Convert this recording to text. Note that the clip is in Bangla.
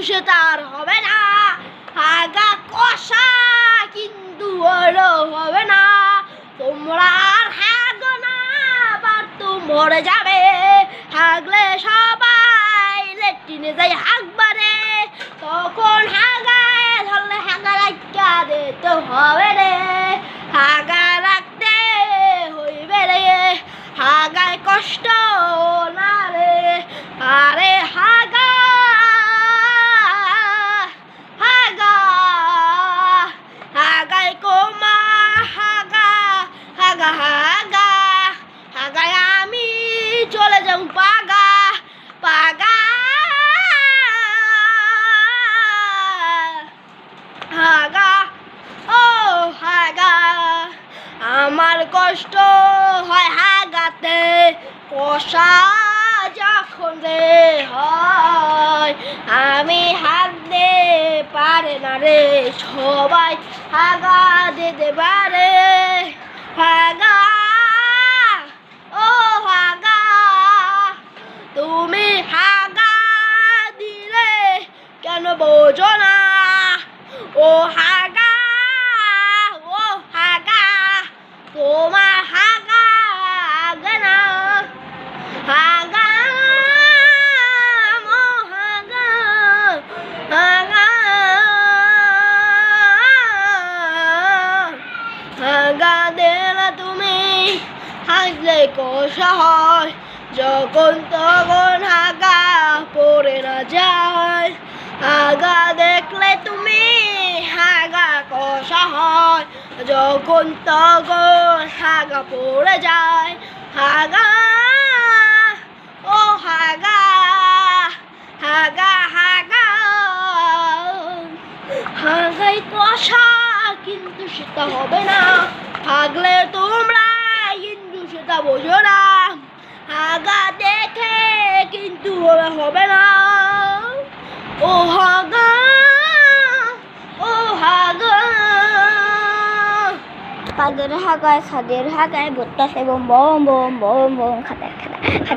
সেটা আর হবে না। হাগা কষা কিন্তু হলো হবে না। তোমরা আর হাগো না, আবার তো মরে যাবে। হাগলে সবাই লেট্রিনে যাই হাগবারে, তখন হাগায় ধরলে হাগা রাখা দিতে হবে রে। হাগা রাখতে হইবে রে, হাগায় কষ্ট না রে। আরে হাগা হাগা হাগায় কোমা হাগা হাগা হাগা হাগায় আমি চলে যাও পাগা পাগা। হাগা ও হাগা, আমার কষ্ট হয় হাগাতে, কষা যখন রে হয় আমি হাগতে পারে না রে। সবাই হাগা দিতে পারে। হাগা ও হাগা, তুমি হাগা দিলে কেন বোঝো না? ও হাগা ও হাগা, তোমার হাগা আগে না। হাগা ও হাগা হাগা হাগা দিলে তুমি হাগলে কষা হয়, যখন তখন হাগা পড়ে না যায়। হাগা দেখলে তুমি হাগা কষা হয়, যখন তখন হাগা পড়ে যায়। হাগা ও হাগা হাগা হাগা, হাগাই কষা কিন্তু সেটা হবে না। হাগলে তোমরা কিন্তু সেটা বোঝো না। হাগা দেখে কিন্তু হবে না। ও হাগা ও হাগা, পাগের হাগায় সাদের হাগায় বত্তাসে বম বম বম বম বম খাতে খাতে খাতে।